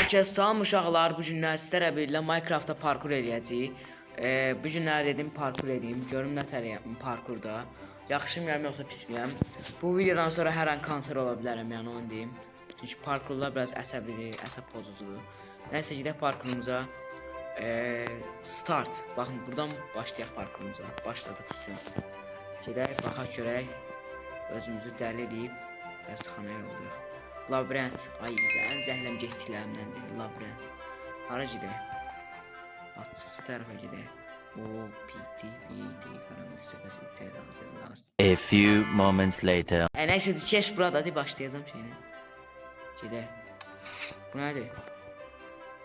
Hər kəs salam uşaqlar, bu günlər sizlərlə birlikdə Minecraftda parkur eləyəcəyik. Bu günlər dedim parkur edeyim, görüm nə tərəm parkurda. Yaxşıyam yoxsa pismiyəm. Bu videodan sonra hər an kanser ola bilərəm, yəni onu deyim. Çünki parkurlar biraz əsəbidir, əsəb pozucudur. Nəysə gedək parkurumuza. Start. Baxın, buradan başlayaq parkurumuza. Başladıq üçün. Gedək, baxaq görək. Özümüzü dəli eləyib xəstəxanaya yollayaq. Labirent. Ay, ən zəhləm getdiklərimdən deyil, labirent. Hara gedək? Atsı tərəfə gedək. O, PT, A few moments later. Nəysə, keş burada, hadi başlayacağım şeyini. Gedək. Bu nədir?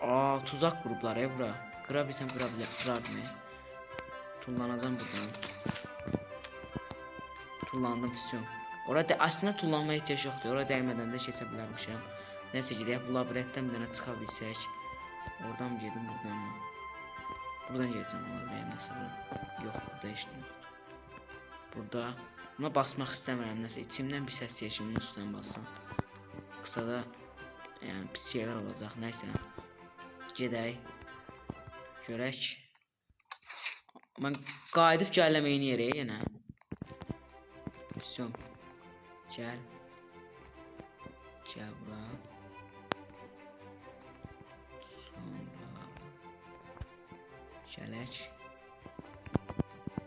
Aa, tuzaq qrupları bura. Qıra bilsəm qırardım. Tullanacam buradan. Tullandım, füsyon. Orada aslında tullanmaya ehtiyac yoxdur. Orada dəymədən də keçə bilərmişəm. Nəysə gedək, bu labirentdən bir dənə çıxa bilsək. Oradan mı gedim, buradan mı? Buradan gedəcəm, ona benim nəsə burada. Yox, burada heç nə yoxdur. Burada. Buna basmaq istəmirəm, nəsə içimdən bir səs deyir ki, bunun üstündən bassan. Qısada, yəni pis şeylər olacaq, nəysə. Gedək. Görək. Mən qayıdıb gəlməyin yerə yenə. Misyon. Gel. Gel bura. Sonra gələk.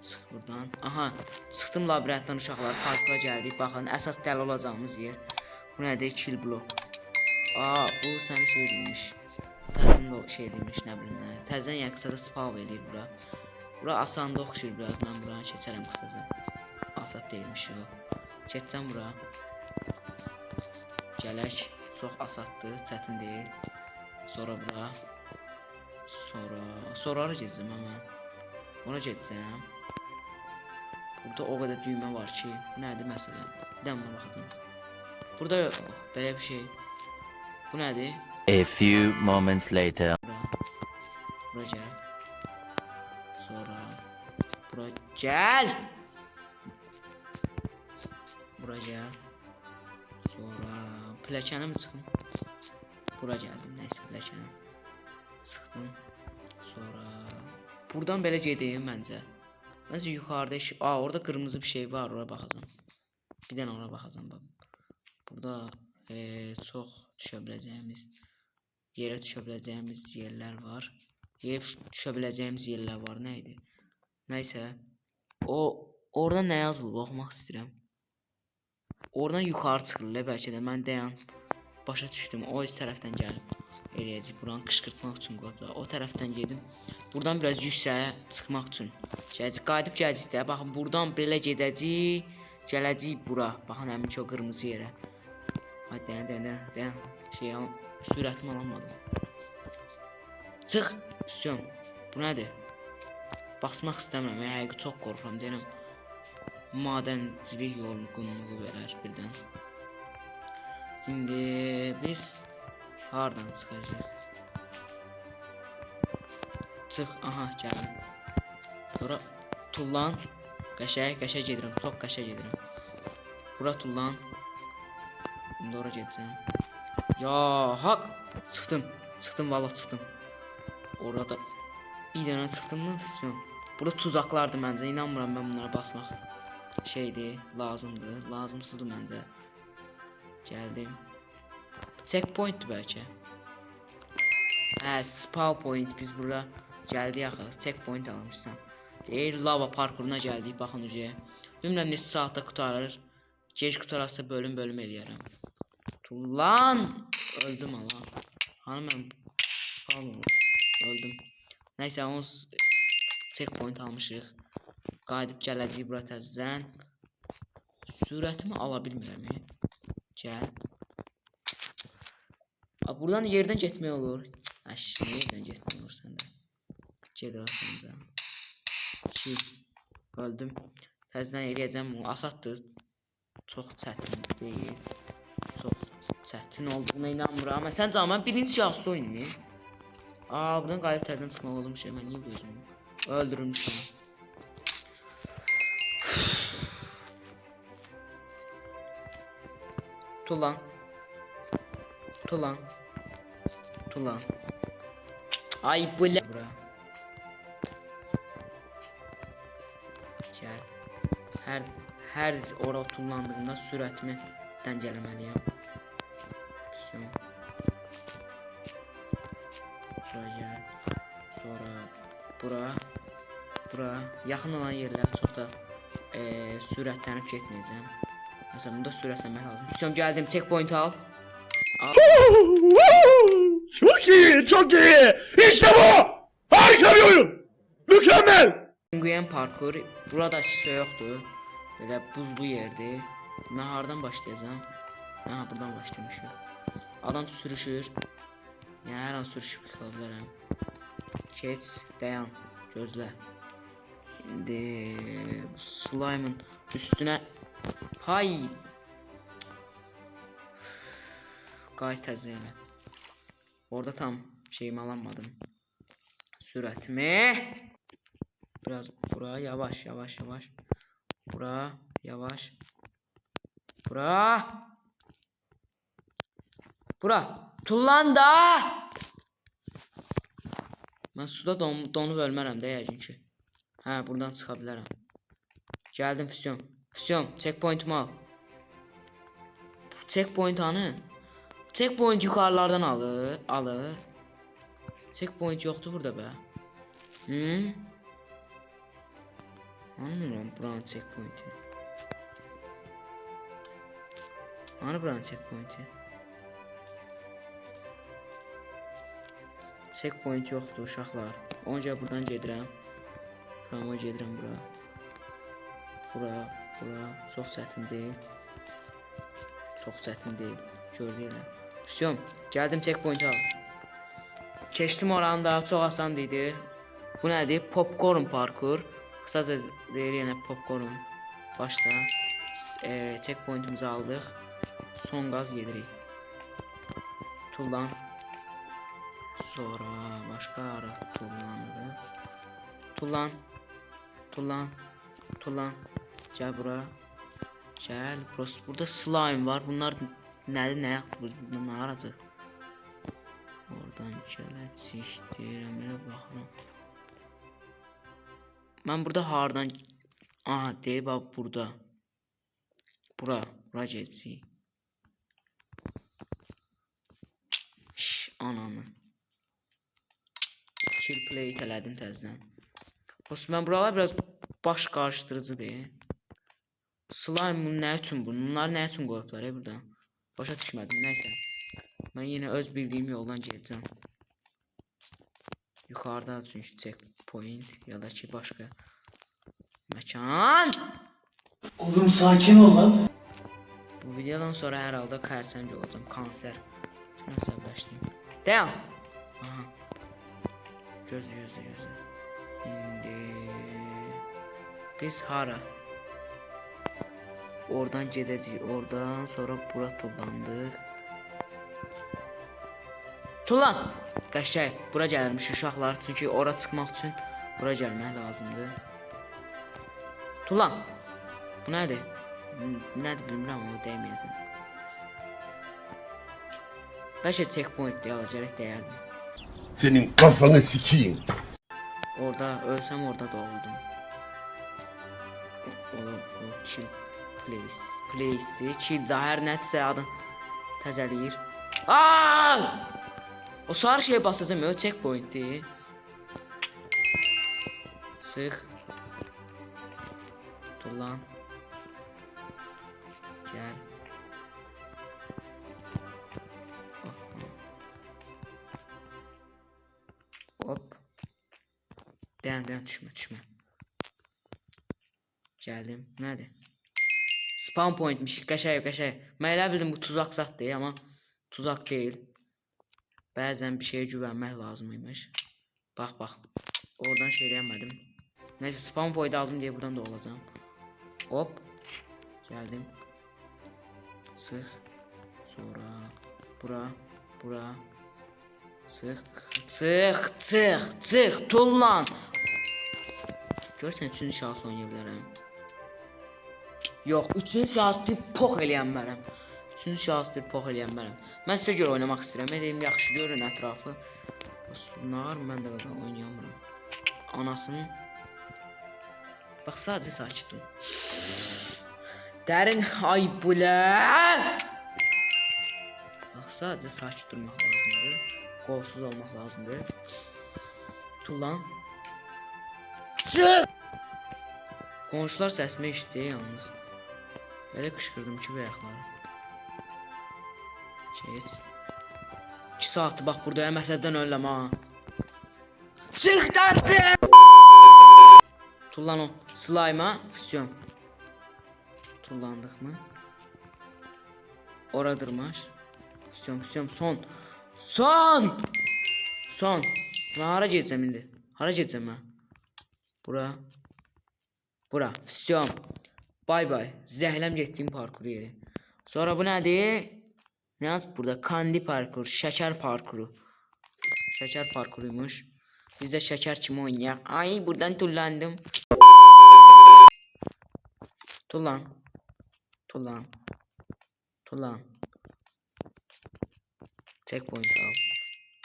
Çıx buradan. Aha, çıxdım labirentdən uşaqlar. Parkura gəldik. Baxın, əsas dəli olacağımız yer. Bu nədir? Kill block. Aa, bu səni şey edilmiş. Təzən də şey edilmiş, nə bilim nə. Təzən yəni qısada spawn eləyir bura. Bura asanda oxşur biraz. Mən buranı keçərəm qısada. Asad deyilmiş o. Keçəcəm bura. Gələk. Çox asaddır, çətin deyil. Sonra bura. Sonra gedəcəm həmən. Ona gedəcəm. Burada o qədər düymə var ki, nədir məsələn? Dəmə baxacam. Burada yox, belə bir şey. Bu nədir? A few moments later. Bura gəl. Sonra bura gəl. Bura gəl. Sonra plakana mı çıxım? Bura gəldim, nəysə plakana. Çıxdım. Sonra buradan belə gedeyim məncə. Məncə yuxarıda orada qırmızı bir şey var, ora baxacağam. Bir dənə ora baxacağam bax. Burada çox düşə biləcəyimiz yerə düşə biləcəyimiz yerlər var. Düşə biləcəyimiz yerlər var, nə idi? Nəysə. Orada nə yazılıb oxumaq istəyirəm. Oradan yuxarı çıxırlar, bəlkə də mən dayan. Başa düşdüm, o öz tərəfdən gəlib eləyəcək, buranı qışqırtmaq üçün qoyublar. O tərəfdən gedim. Buradan biraz yüksəyə çıxmaq üçün qayıdıb gələcək də. Baxın, buradan belə gedəcək, gələcək bura. Baxın, həmin ki o qırmızı yerə. Hadi dayan. Şey alım, sürətimi alamadım. Çıx, füsyon. Bu nədir? Basmaq istəmirəm, həqiqi çox qorxuram, deyirəm. Madencilik yorğunluğu verər birdən. İndi biz hardan çıxacağıq? Çıx, aha, gəldim. Sonra tullan. Qəşəng gedirəm, çox qəşəng gedirəm. Bura tullan. İndi ora gedəcəm. Ya, haq! Çıxdım, vallahi çıxdım. Orada bir dənə çıxdım mı? Burada tuzaqlardır məncə, inanmıram mən bunlara basmaq. Şeydir, lazımdır, lazımsızdır məncə. Gəldim. Checkpointdir bəlkə. Spawn point, biz bura gəldik axı, checkpoint almışsan. Deyir, lava parkuruna gəldik, baxın ucuya. Bilmirəm neçə saatda qutarır. Gec qutararsa bölüm eləyərəm. Tullan! Öldüm Allah. Hanı mən? Öldüm. Nəysə, ons checkpoint almışıq. Qayıdıb gələcək bura təzədən. Sürətimi ala bilmirəm. Gəl. Buradan yerdən getmək olur. Yerdən getmək olur səndə. Ged orasında. Öldüm. Təzədən eləyəcəm bunu. Asaddır. Çox çətin deyil. Çox çətin olduğuna inanmıram. Sən canım, mən birinci şahsda oynayayım. Buradan qayıdıb təzədən çıxmaq olmuş. Mən niyə bu özümü? Öldürülmüşəm. Tullan. Tulan. Ay bu le... Bura. Gel. Her ora tullandığımda sürətimi dəngələməliyəm. Pisiyon. Bura gel. Sonra bura. Yaxın olan yerlər çox da sürətlənib getməyəcəm. Mesela bunda sürətlənmək lazım. Pisiyon gəldim. Checkpoint al. Çok iyi, çok iyi. İşte bu. Harika bir oyun. Mükemmel. Penguin parkur. Burada şey yoxdur. Belə buzlu yerdir. Mən hardan başlayacağam? Ha, buradan başlamışıq. Adam sürüşür. Yəni hər an sürüşüb yıxıla bilərəm. Keç, dayan, gözlə. İndi slime'ın üstünə hay. Qayıt təzəllə. Orada tam şeyimi alamadım. Sürətimi. Biraz bura yavaş. Bura yavaş. Bura. Tullan da. Mən suda donub ölmərəm də yəqin ki. Hə, buradan çıxa bilərəm. Gəldim Füsyon. Füsyon, checkpoint'umu al. Checkpoint hanı? Checkpoint yukarılardan alır. Checkpoint yoktu burada be. Anlamıyorum buranın checkpoint'i. Hani buranın checkpoint'i? Checkpoint yoktu uşaqlar. Onca buradan gedirəm. Burama gedirəm bura. Bura çox çətin deyil. Gördüyünə. Füsyon, gəldim checkpoint al. Keçdim oranı da çox asan idi. Bu nədir? Popcorn parkur. Qısaca deyir yenə popcorn. Başla. Checkpointimizi aldıq. Son qaz yedirik. Tullan. Sonra başqa ara tullanırıq. Tullan. Gəl bura. Gəl. Burada slime var. Bunlar nədir, nə yaxdır? Bunlar nə aracaq? Oradan gələcək deyirəm, elə baxıram. Mən burada hardan... Aha, deyib abi burada. Bura gələcək. Ananı. Chill play itələdim təzdən. Mən buralar biraz baş qarışdırıcı deyil. Slime nə üçün bu? Bunlar nə üçün qoyublar buradan? Başa düşmədim, nəysə. Mən yenə öz bildiyim yoldan gedəcəm. Yuxarıda çünki checkpoint ya da ki başqa məkan. Oğlum sakin ol lan. Bu videodan sonra hər halda xərçəng olacağam, konser. Şunu hesablaşdım. Dayan. Aha. Gözlə. İndi biz hara? Oradan gedəcəyik, oradan sonra bura tullandıq. Tullan! Qəşəng, bura gəlmiş uşaqlar, çünki ora çıxmaq üçün bura gəlmək lazımdır. Tullan! Bu nədir? Nədir bilmirəm, amma dəyməyəcəm. Bəlkə checkpoint deyə gərək dəyərdim. Senin kafanı sikeyim. Orada ölsəm orada doğuldum. O chill place, chill da hər nədirsə adın təzəliyir. Al! O sarı şey basacağım, o checkpoint'dir. Sıx. Tullan. Gəl. Hop. Dayan, düşmə. Gəldim. Nədir? Spawn pointmiş. Qəşəng. Mən elə bildim bu tuzaq zətdir, amma tuzaq deyil. Bəzən bir şeyə güvənmək lazımıymış. Bax. Oradan şey eləmədim. Nəysə spawn point aldım deyə buradan da olacağam. Hop. Gəldim. Sıx. Sonra bura. Sıx. Tullan. Görsən 3-cü şahıs oynaya bilərəm. Yox, 3-cü şahıs bir pox eləyən mənəm. Mən sizə görə oynamaq istəyirəm. Mən deyim yaxşı görün ətrafı. Nə var mən də qadan oynayamıram. Anasının. Bax sadəcə sakit ol. Dərin ay bulə. Bax sadəcə sakit durmaq lazımdır. Qolsuz olmaq lazımdır. Tullan. Çıx! Qonşular səsimi eşitdi yalnız. Elə qışqırdım ki ayaqları. Geç. 2 saatdir bax buradayam, əsəbdən öləm ha. Çıx qaçın! Tullan o slime'a. Füsyon. Tullandık mı? Ora dırmaş. Füsyon son. Son! Son. Lan hara gedəcəm indi? Hara gedəcəm mən? Bura. Füsyon. Bay. Zəhləm getdiyim parkur yeri. Sonra bu nədir? Ne yaz burada? Kandi parkur, şeker parkuru. Şeker parkuruymuş. Biz de şeker kimi oynayaq. Ay buradan tullandım. Tullan. Checkpoint al.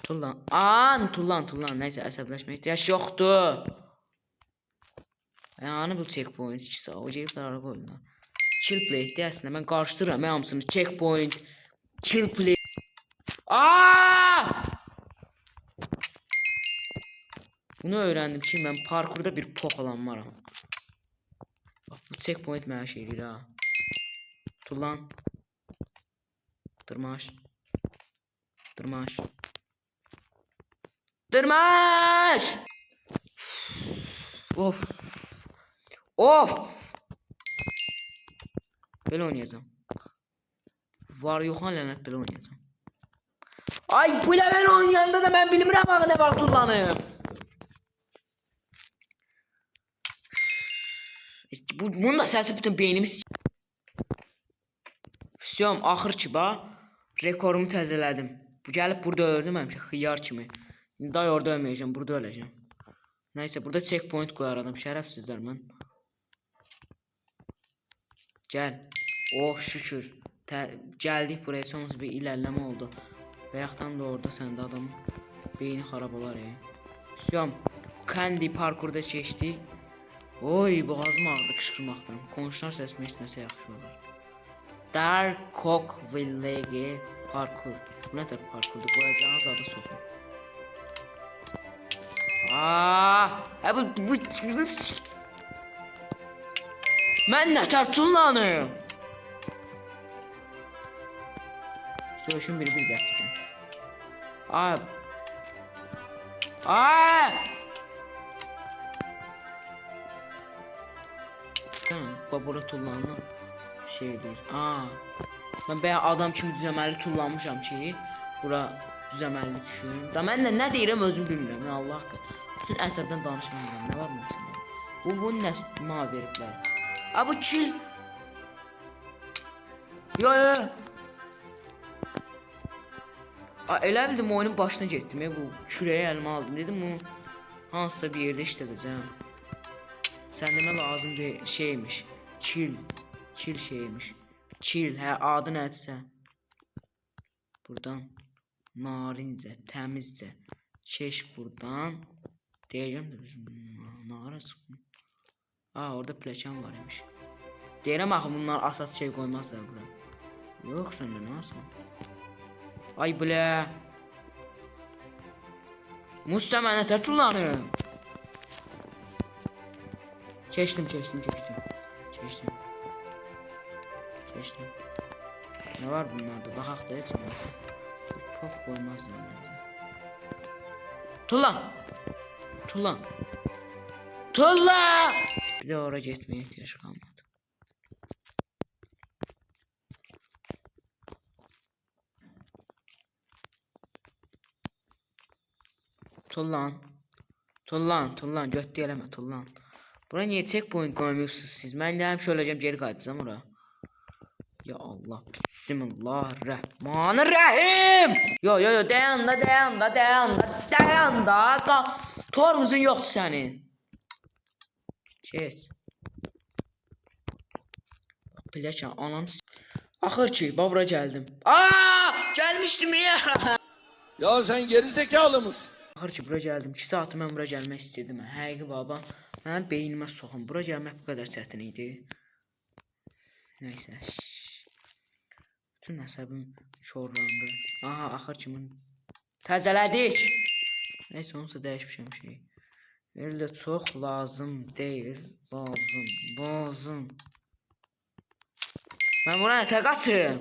Tullan. Neyse əsəbləşmək ihtiyaç yoxdur. Yani bu checkpoint 2 saat. O ceyiplərə qoydular. Kill plate əslində mən qarışdırıram hamısını. Checkpoint. Kill play. Bunu öğrendim ki ben parkurda bir pokalan varam. Bak bu checkpoint mənə şey deyir ha. Tullan. Dırmaş. Of. Böyle oynayacağım. Var yoxan lənət belə oynayacağım. Ay bu ilə mən oynayanda da mən bilmirəm axı nə vaxt tullanım. Bunun da səsi bütün beynimi Füsyon axır ki rekorumu təzələdim. Bu gəlib burada öldüm həmişə xiyar kimi. İndi day orada ölməyəcəm, burada öləcəm. Nəysə burada checkpoint qoyar adam, şərəfsizlər mən. Gəl. Oh şükür. Geldik buraya, sonrası bir ilerleme oldu. Bayaqdan da orada səndə adamın beyni xarab olar ya. Füsyon. Kandi parkurda keçdi. Oy boğazım ağrıdı qışqırmaqdan. Qonşular səsimi eşitməsə yaxşı olar. Dark Cock Village parkur. Bu nədir parkurdur? Qoyacağınız adı soxun. Bu mən nətər tullanım? Söyüşün bir dəqiqə. Bura tullandım. Şey deyir. Ben bəyə adam kimi düzəməli tullanmışam ki, bura düzəməli düşün. Da mən nə deyirəm özüm bilmirəm. Ya Allah haqqı. Bütün əsərdən danışmıram. Nə var bunun içində? Bu nə ma veriblər? Bu kill. Yo. Elə bildim oyunun başına getdim. Bu kürəyi əlimə aldım. Dedim bu hansısa bir yerdə işlədəcəm. Sən demə lazım şeymiş. Kill şeymiş. Kill adı nədirsə. Buradan narincə, təmizcə keş buradan. Deyəcəm də bizim nara çıxmır. Orada pləkan var imiş. Deyirəm axı bunlar asat şey qoymazlar bura. Yox səndə nə asan. Ay bilə. Musta mən nətər tullanım. Keçdim. Ne var bunlarda? Baxaq da heç nə. Pok qoymazlar məncə. Tullan! Bir də ora getməyə ehtiyac qalmadı. Tullan, götdü eləmə, tullan. Bura niyə checkpoint qoymuyusunuz siz? Mən də həmişə öləcəm, geri qayıdacağım ora. Ya Allah, Bismillahirrahmanirrahim. Yo, dayan da. Tormuzun yoktu senin. Geç. Plaka anam. Axır ki, bura gəldim. Aa, gəlmişdim ya. Ya sen geri zekalı mısın? Axır ki, bura gəldim. 2 saat mən bura gəlmək istedim. Həqiqi baba, mənim beynimə soxun. Bura gəlmək bu qədər çətin idi. Nəysə. Bütün əsəbim şorlandı. Aha, axır ki, təzələdik. Nəysə, onsa dəyişmişəm şey. Elə çox lazım deyil. Lazım. Mən buna nətə qaçım?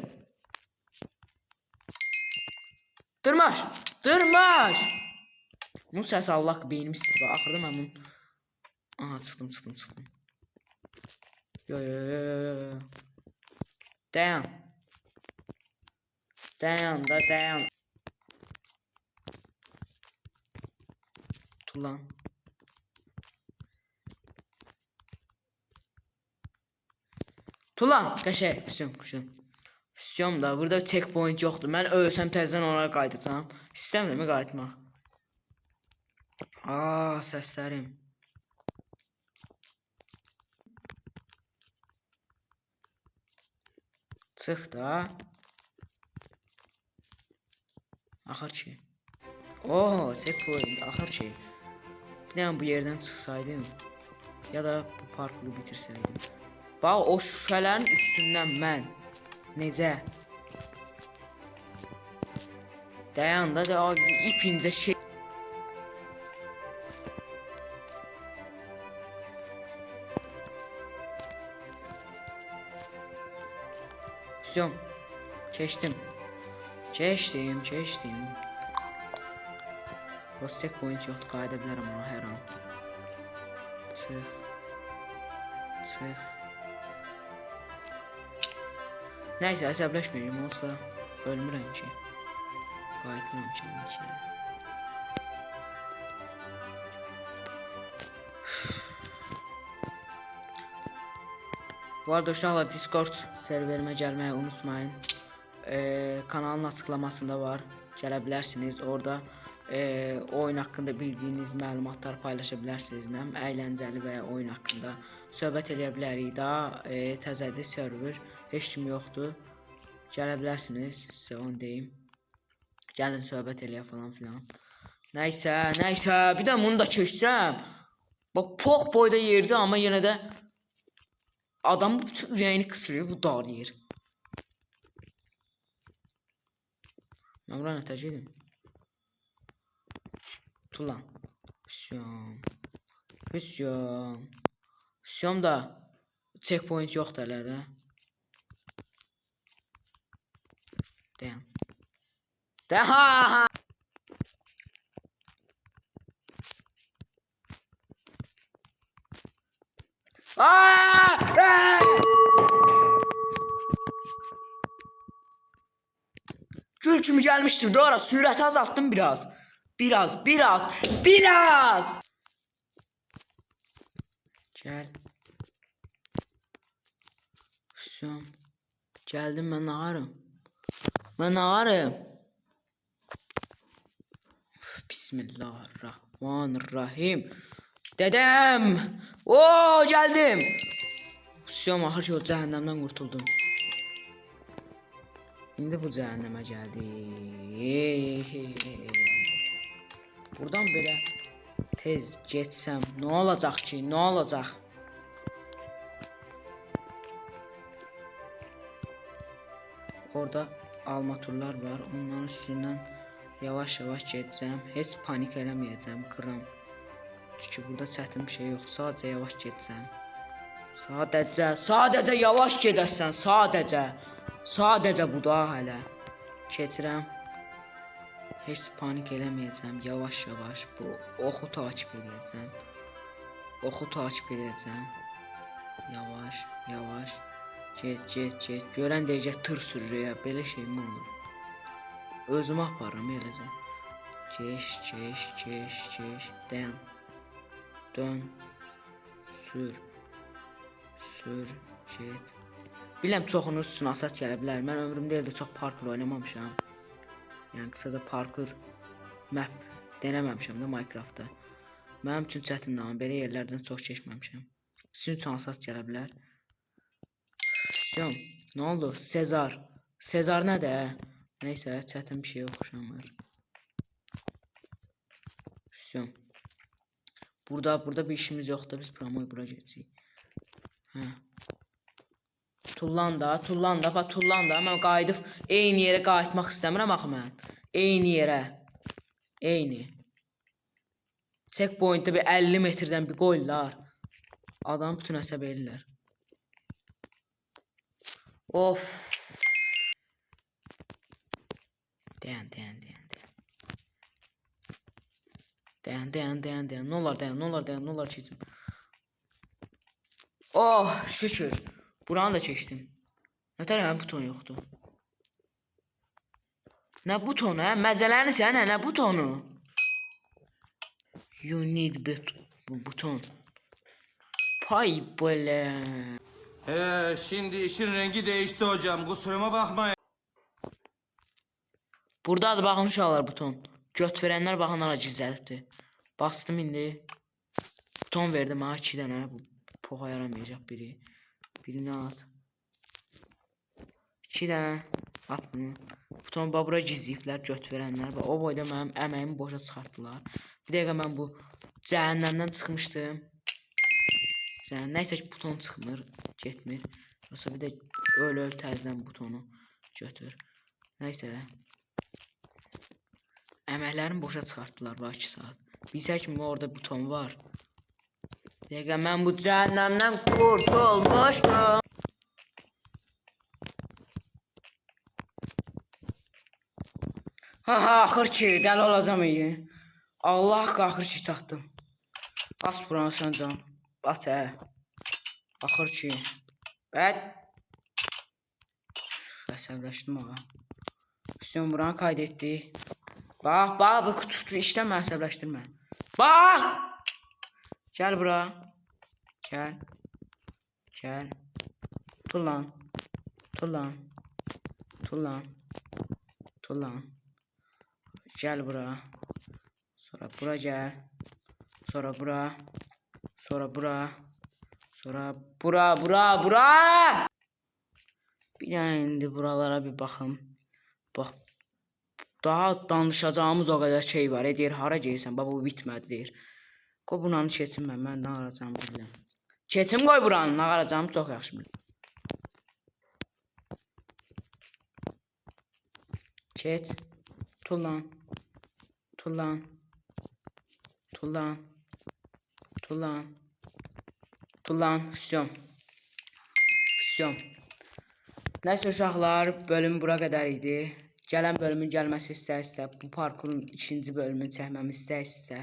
Dırmaş! Bunun səsi Allah beynim istəyir. Axırda mən bunu... Aha, çıxdım. Yo. Dayan. Tulan. Tulan, qəşəng, Füsyon da, burada checkpoint yoxdur. Mən ölsəm təzədən oraya qayıdacağam. İstəmirəm qayıtmaq. Aa, səslərim. Çıx da. Axır ki. Oo, checkpoint, axır ki. Bir dənə bu yerdən çıxsaydım. Ya da bu parkuru bitirsəydim. Bax, o şüşələrin üstündən mən. Necə? Dayan da, ipince şey. Füsyon. Keçdim. Boss checkpoint yoxdur, qayıda bilərəm ona hər an. Çıx. Nəysə, əsəbləşməyəcəm, olsa ölmürəm ki. Qayıtmıram ki, Bu arada uşaqlar, Discord serverimə gəlməyi unutmayın. Kanalın açıqlamasında var, gələ bilərsiniz. Orada oyun haqqında bildiyiniz məlumatlar paylaşa bilərsiniz. Əyləncəli və ya oyun haqqında söhbət eləyə bilərik. Daha təzədir server, heç kim yoxdur. Gələ bilərsiniz, sizə onu deyim. Gəlin söhbət eləyə falan filan. Nəysə, bir də bunu da keçsəm. Bax, pox boyda yerdir, amma yenə də adam bütün ürəyini qısırıyor, bu darlayır. Mən bura nətəcəydim? Tulan. Füsyon da checkpoint yoxdur hələ də. Dayan. Gül kimi gəlmişdim. Doğru, sürəti azaltdım biraz. Gəl. Füsyon. Gəldim, mən ağarım. Bismillahirrahmanirrahim. Dedem. Oo, gəldim. Füsyon, axır ki, o cəhənnəmdən qurtuldum. İndi bu cəhənnəmə gəldi. Buradan belə tez getsəm nə olacaq ki? Orada armaturlar var. Onların üstündən yavaş gedəcəm. Heç panik eləməyəcəm, qıram. Çünki burada çətin bir şey yoxdur. Sadəcə yavaş gedəcəm. Sadəcə yavaş gedəsən, sadəcə bu da hələ. Keçirəm. Heç panik eləməyəcəm, yavaş bu oxu takip edəcəm. Yavaş. Get. Görən deyəcək tır sürür ya, belə şey mi olur? Özümü aparıram eləcə. Keş. Dayan. Dön. Sür, get. Biləm çoxunuz üçün asat gələ bilər. Mən ömrümdə elə çox parkur oynamamışam. Yəni qısaca parkur map denəməmişəm də Minecraftda. Mənim üçün çətindir, amma belə yerlərdən çox keçməmişəm. Sizin üçün asat gələ bilər. Ne oldu? Sezar. Sezar nədir? Neyse, çətin bir şey oxşamır. Всё. Burada bir işimiz yoxdur. Biz promoyu bura geçik. Hə. Tullan da. Mən qayıdıb eyni yerə qayıtmaq istəmirəm axı mən. Eyni yerə. Eyni. Checkpointdə bir 50 metrdən bir qoyurlar. Adam bütün əsəb eləyirlər. Of. Dayan. Ne olar keçim. Oh, şükür. Buranı da keçdim. Nətər mən buton yoxdur. Nə butonu, hə? Məzələnirsən, nə butonu? You need buton. Pay böyle. Şimdi işin rengi değişti hocam. Kusuruma bakmayın. Buradadır baxın uşaqlar buton. Göt verənlər baxın hala gizlədibdir. Bastım indi. Buton verdim ha 2 dənə. Bu poxa yaramayacaq biri. Birini at. 2 dənə at bunu. Buton bura gizləyiblər göt verənlər. O boyda mənim əməyimi boşa çıxartdılar. Bir dəqiqə mən bu cəhənnəmdən çıxmışdım. Nəysə ki buton çıxmır, getmir. Yoxsa bir də öl təzədən butonu götür. Nəysə. Əməklərimi boşa çıxartdılar bu 2 saat. Bilsək kimi orada buton var. Dəqiqə mən bu cəhənnəmdən qurtulmuşdum. Axır ki, dəli olacam iyi. Allah axır ki çatdım. Bas buranı sən can. At Axır ki. Bət. Əsəbləşdim ağa. Üstün buranı kayd etdik. Bax, bu kutu işləmə, əsəbləşdirmə. Bax! Gəl bura. Gəl. Tullan. Gəl bura. Sonra bura gəl. Sonra bura. Sonra bura. Bir dənə indi buralara bir baxım. Bax. Daha danışacağımız o qədər şey var. Deyir, hara gəlirsən? Baba bu bitmədi deyir. Qoy buranı keçim mən nə arayacağımı bilirəm. Keçim qoy buranı, nə arayacağımı çox yaxşı bilirəm. Keç. Tullan. Всё. Nəysə uşaqlar, bölüm bura qədər idi. Gələn bölümün gəlməsi istərsə, bu parkurun 2-ci bölümünü çəkməmi istəyirsə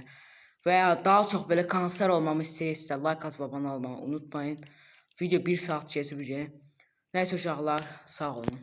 və ya daha çox belə konser olmamı istəyirsə, like atıb abunə olmağı unutmayın. Video 1 saat keçib. Nəysə uşaqlar, sağ olun.